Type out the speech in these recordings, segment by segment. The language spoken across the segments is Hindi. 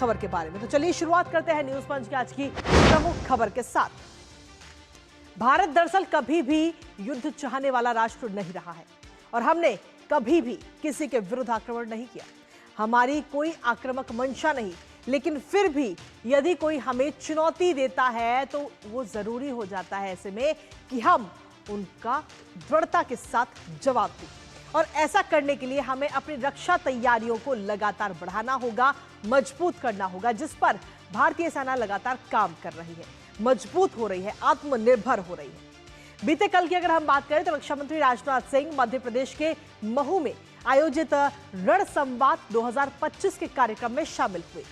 खबर के बारे में। तो चलिए शुरुआत करते हैं न्यूज पंच की आज की प्रमुख खबर के साथ। भारत दरअसल कभी भी युद्ध चाहने वाला राष्ट्र नहीं रहा है और हमने कभी भी किसी के विरुद्ध आक्रमण नहीं किया। हमारी कोई आक्रामक मंशा नहीं, लेकिन फिर भी यदि कोई हमें चुनौती देता है तो वो जरूरी हो जाता है ऐसे में कि हम उनका दृढ़ता के साथ जवाब दें। और ऐसा करने के लिए हमें अपनी रक्षा तैयारियों को लगातार बढ़ाना होगा, मजबूत करना होगा, जिस पर भारतीय सेना लगातार काम कर रही है, मजबूत हो रही है, आत्मनिर्भर हो रही है। बीते कल की अगर हम बात करें तो रक्षा मंत्री राजनाथ सिंह मध्य प्रदेश के महू में आयोजित रण संवाद 2025 के कार्यक्रम में शामिल हुए,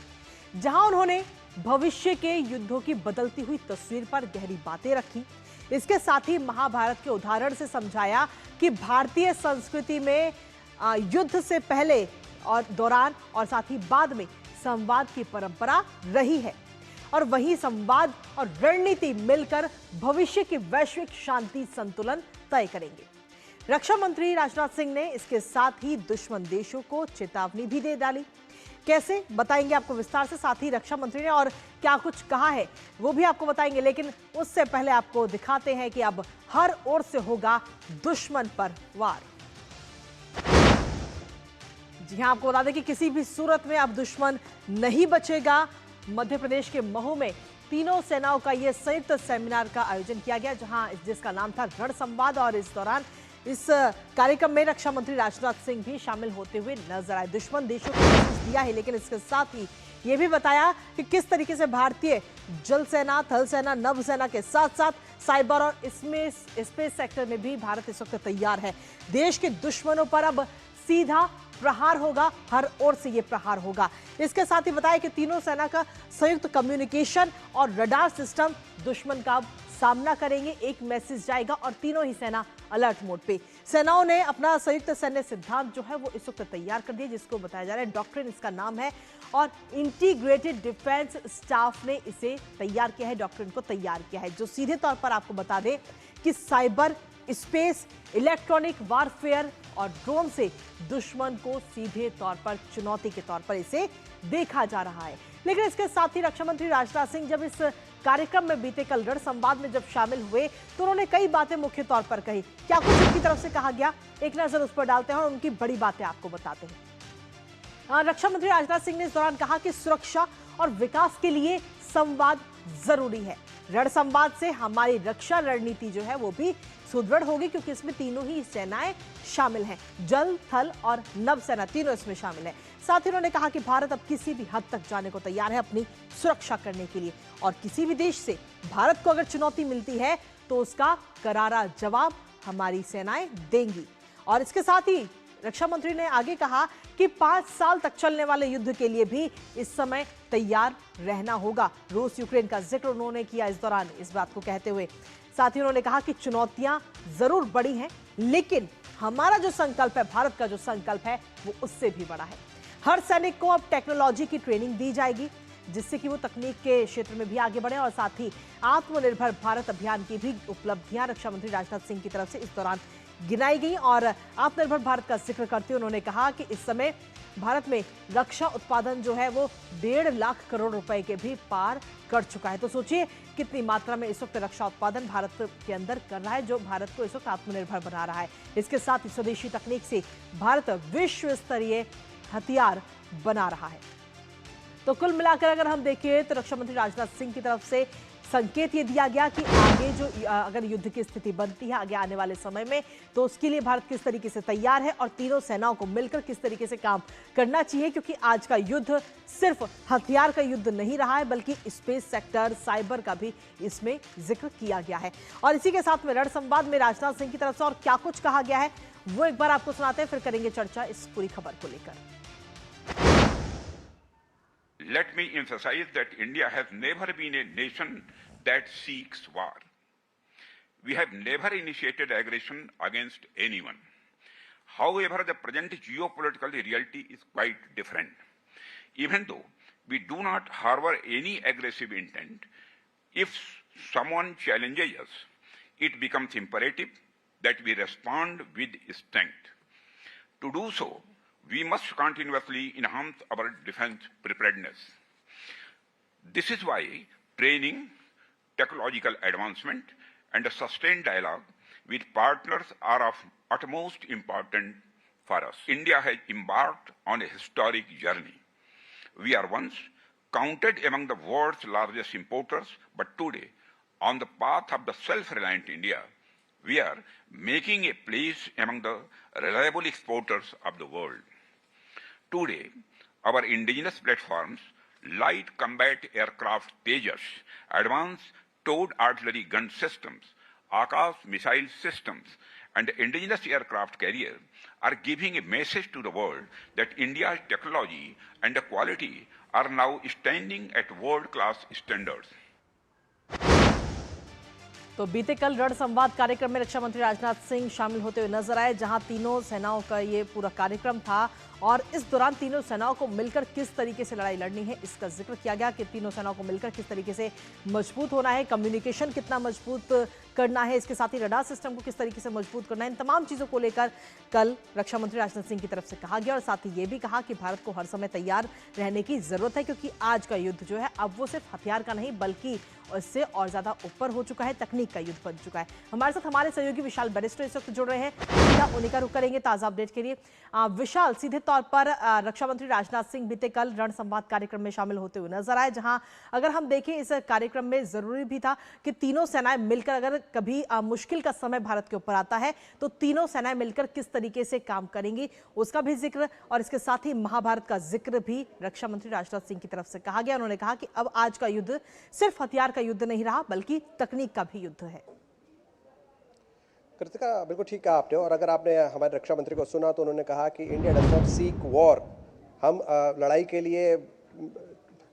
जहां उन्होंने भविष्य के युद्धों की बदलती हुई तस्वीर पर गहरी बातें रखी। इसके साथ ही महाभारत के उदाहरण से समझाया कि भारतीय संस्कृति में युद्ध से पहले और दौरान और साथ ही बाद में संवाद की परंपरा रही है और वही संवाद और रणनीति मिलकर भविष्य की वैश्विक शांति संतुलन तय करेंगे। रक्षा मंत्री राजनाथ सिंह ने इसके साथ ही दुश्मन देशों को चेतावनी भी दे डाली। कैसे बताएंगे आपको विस्तार से, साथ ही रक्षा मंत्री ने और क्या कुछ कहा है वो भी आपको बताएंगे, लेकिन उससे पहले आपको दिखाते हैं कि अब हर ओर से होगा दुश्मन पर वार। जी हां, आपको बता दें कि किसी भी सूरत में अब दुश्मन नहीं बचेगा। मध्य प्रदेश के महू में तीनों सेनाओं का यह संयुक्त सेमिनार का आयोजन किया गया, जहां जिसका नाम था रण संवाद, और इस दौरान इस कार्यक्रम में रक्षा मंत्री राजनाथ सिंह भी शामिल होते हुए नजर आए। दुश्मन देशों को मैसेज दिया है, लेकिन इसके साथ ही ये भी बताया कि किस तरीके से भारतीय जल सेना, थल सेना, नभ सेना के साथ साथ साइबर और स्पेस सेक्टर में भी भारत इस वक्त तैयार है। देश के दुश्मनों पर अब सीधा प्रहार होगा, हर ओर से ये प्रहार होगा। इसके साथ ही बताया कि तीनों सेना का संयुक्त कम्युनिकेशन और रडार सिस्टम दुश्मन का सामना करेंगे। एक मैसेज जाएगा और तीनों ही सेना अलर्ट मोड पे। सेनाओं ने अपना संयुक्त सैन्य सिद्धांत जो है वो इस वक्त तैयार कर दिया, जिसको बताया जा रहा है डॉक्ट्रिन इसका नाम है, और इंटीग्रेटेड डिफेंस स्टाफ ने इसे तैयार किया है, डॉक्ट्रिन को तैयार किया है, जो सीधे तौर पर आपको बता दें कि साइबर, स्पेस, इलेक्ट्रॉनिक वारफेयर और ड्रोन से दुश्मन को सीधे तौर पर चुनौती के तौर पर इसे देखा जा रहा है। लेकिन इसके साथ ही रक्षा मंत्री राजनाथ सिंह जब इस कार्यक्रम में बीते कल रण संवाद में जब शामिल हुए तो उन्होंने कई बातें मुख्य तौर पर कही। क्या कुछ उनकी तरफ से कहा गया, एक नजर उस पर डालते हैं और उनकी बड़ी बातें आपको बताते हैं। रक्षा मंत्री राजनाथ सिंह ने इस दौरान कहा कि सुरक्षा और विकास के लिए संवाद जरूरी है। रण संवाद से हमारी रक्षा रणनीति जो है वो भी सुदृढ़ होगी, क्योंकि इसमें तीनों ही सेनाएं शामिल हैं, जल, थल और नभ सेना तीनों इसमें शामिल है। साथ ही उन्होंने कहा कि भारत अब किसी भी हद तक जाने को तैयार है अपनी सुरक्षा करने के लिए, और किसी भी देश से भारत को अगर चुनौती मिलती है तो उसका करारा जवाब हमारी सेनाएं देंगी। और इसके साथ ही रक्षा मंत्री ने आगे कहा कि 5 साल तक चलने वाले युद्ध के लिए भी इस समय तैयार रहना होगा। रूस यूक्रेन का जिक्र उन्होंने किया इस दौरान, इस बात को कहते हुए। साथ ही उन्होंने कहा कि चुनौतियां जरूर बड़ी हैं, लेकिन हमारा जो संकल्प है, भारत का जो संकल्प है, वो उससे भी बड़ा है। हर सैनिक को अब टेक्नोलॉजी की ट्रेनिंग दी जाएगी, जिससे कि वो तकनीक के क्षेत्र में भी आगे बढ़े, और साथ ही आत्मनिर्भर भारत अभियान की भी उपलब्धियां रक्षा मंत्री राजनाथ सिंह की तरफ से इस दौरान गिनाई गई। और आत्मनिर्भर भारत का जिक्र करते हुए उन्होंने कहा कि इस समय भारत में रक्षा उत्पादन जो है वो 1.5 लाख करोड़ रुपए के भी पार कर चुका है। तो सोचिए कितनी मात्रा में इस वक्त रक्षा उत्पादन भारत के अंदर कर रहा है, जो भारत को इस वक्त आत्मनिर्भर बना रहा है। इसके साथ ही स्वदेशी तकनीक से भारत विश्व स्तरीय हथियार बना रहा है। तो कुल मिलाकर अगर हम देखें तो रक्षा मंत्री राजनाथ सिंह की तरफ से संकेत ये दिया गया कि आगे जो अगर युद्ध की स्थिति बनती है आगे आने वाले समय में, तो उसके लिए भारत किस तरीके से तैयार है और तीनों सेनाओं को मिलकर किस तरीके से काम करना चाहिए, क्योंकि आज का युद्ध सिर्फ हथियार का युद्ध नहीं रहा है, बल्कि स्पेस सेक्टर, साइबर का भी इसमें जिक्र किया गया है। और इसी के साथ में रण संवाद में राजनाथ सिंह की तरफ से और क्या कुछ कहा गया है वो एक बार आपको सुनाते हैं, फिर करेंगे चर्चा इस पूरी खबर को लेकर। Let me emphasize that India has never been a nation that seeks war. We have never initiated aggression against anyone. However, the present geopolitical reality is quite different. Even though we do not harbor any aggressive intent, if someone challenges us, it becomes imperative that we respond with strength. To do so, we must continuously enhance our defense preparedness. This is why training, technological advancement, and a sustained dialogue with partners are of utmost importance for us. India has embarked on a historic journey. We are once counted among the world's largest importers, but today, on the path of the self-reliant India, we are making a place among the reliable exporters of the world. Today, our indigenous platforms, light combat aircraft Tejas, advanced towed artillery gun systems, Akash missile systems, and indigenous aircraft carrier are giving a message to the world that India's technology and quality are now standing at world-class standards. तो बीते कल रण संवाद कार्यक्रम में रक्षा मंत्री राजनाथ सिंह शामिल होते हुए नजर आए, जहां तीनों सेनाओं का ये पूरा कार्यक्रम था और इस दौरान तीनों सेनाओं को मिलकर किस तरीके से लड़ाई लड़नी है इसका जिक्र किया गया कि तीनों सेनाओं को मिलकर किस तरीके से मजबूत होना है, कम्युनिकेशन कितना मजबूत करना है, इसके साथ ही रडार सिस्टम को किस तरीके से मजबूत करना है। इन तमाम चीजों को लेकर कल रक्षा मंत्री राजनाथ सिंह की तरफ से कहा गया और साथ ही ये भी कहा कि भारत को हर समय तैयार रहने की जरूरत है, क्योंकि आज का युद्ध जो है अब वो सिर्फ हथियार का नहीं बल्कि इससे और ज्यादा ऊपर हो चुका है, तकनीक का युद्ध बन चुका है। हमारे साथ हमारे सहयोगी विशाल बैरिस्टर इस वक्त जुड़ रहे हैं, सीधा उन्हीं का रुख करेंगे ताजा अपडेट के लिए। विशाल, सीधे तौर पर रक्षा मंत्री राजनाथ सिंह बीते कल रण संवाद कार्यक्रम में शामिल होते हुए नजर आए, जहां अगर हम देखें इस कार्यक्रम में जरूरी भी था कि तीनों सेनाएं मिलकर, अगर कभी मुश्किल का समय भारत के ऊपर आता है तो तीनों सेनाएं मिलकर किस तरीके से काम करेंगी उसका भी जिक्र, और इसके साथ ही महाभारत का जिक्र भी रक्षा मंत्री राजनाथ सिंह की तरफ से कहा गया। उन्होंने कहा कि अब आज का युद्ध सिर्फ हथियार का युद्ध नहीं रहा बल्कि तकनीक का भी युद्ध है। कृतिका, बिल्कुल ठीक कहा आपने। और अगर आपने हमारे रक्षा मंत्री को सुना तो उन्होंने कहा कि India does not seek war, हम लड़ाई के लिए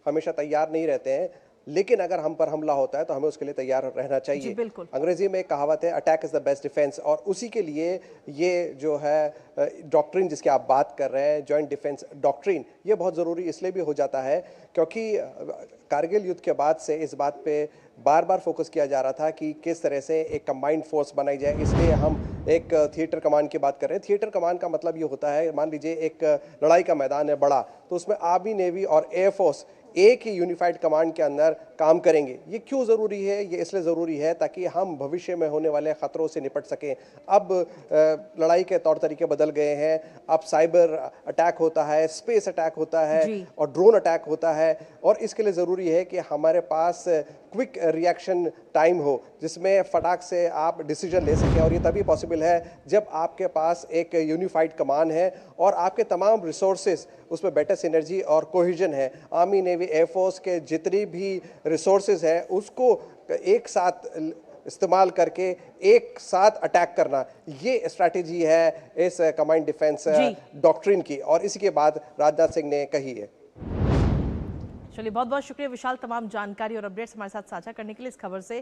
हमेशा तैयार नहीं रहते हैं, लेकिन अगर हम पर हमला होता है तो हमें उसके लिए तैयार रहना चाहिए। बिल्कुल। अंग्रेजी में एक कहावत है, attack is the best defence, और उसी के लिए ये जो है डॉक्ट्रिन जिसकी आप बात कर रहे हैं, जॉइंट डिफेंस डॉक्ट्रिन, ये बहुत ज़रूरी इसलिए भी हो जाता है क्योंकि कारगिल युद्ध के बाद से इस बात पे बार बार फोकस किया जा रहा था कि किस तरह से एक कंबाइंड फोर्स बनाई जाए। इसलिए हम एक थिएटर कमांड की बात कर रहे हैं। थिएटर कमांड का मतलब ये होता है, मान लीजिए एक लड़ाई का मैदान है बड़ा, तो उसमें आर्मी, नेवी और एयरफोर्स एक ही यूनिफाइड कमांड के अंदर काम करेंगे। ये क्यों ज़रूरी है? ये इसलिए ज़रूरी है ताकि हम भविष्य में होने वाले ख़तरों से निपट सकें। अब लड़ाई के तौर तरीके बदल गए हैं, अब साइबर अटैक होता है, स्पेस अटैक होता है और ड्रोन अटैक होता है, और इसके लिए ज़रूरी है कि हमारे पास क्विक रिएक्शन टाइम हो जिसमें फटाक से आप डिसीजन ले सकें। और ये तभी पॉसिबल है जब आपके पास एक यूनिफाइड कमांड है और आपके तमाम रिसोर्सेज उसमें बेटर सिनर्जी और कोहिजन है। आर्मी, नेवी, एयरफोर्स के जितनी भी रिसोर्सेज हैं उसको एक साथ इस्तेमाल करके एक साथ अटैक करना, ये स्ट्रैटेजी है इस कमांड डिफेंस डॉक्ट्रिन की, और इसी के बाद राजनाथ सिंह ने कही है। चलिए, बहुत बहुत शुक्रिया विशाल, तमाम जानकारी और अपडेट्स हमारे साथ साझा करने के लिए। इस खबर से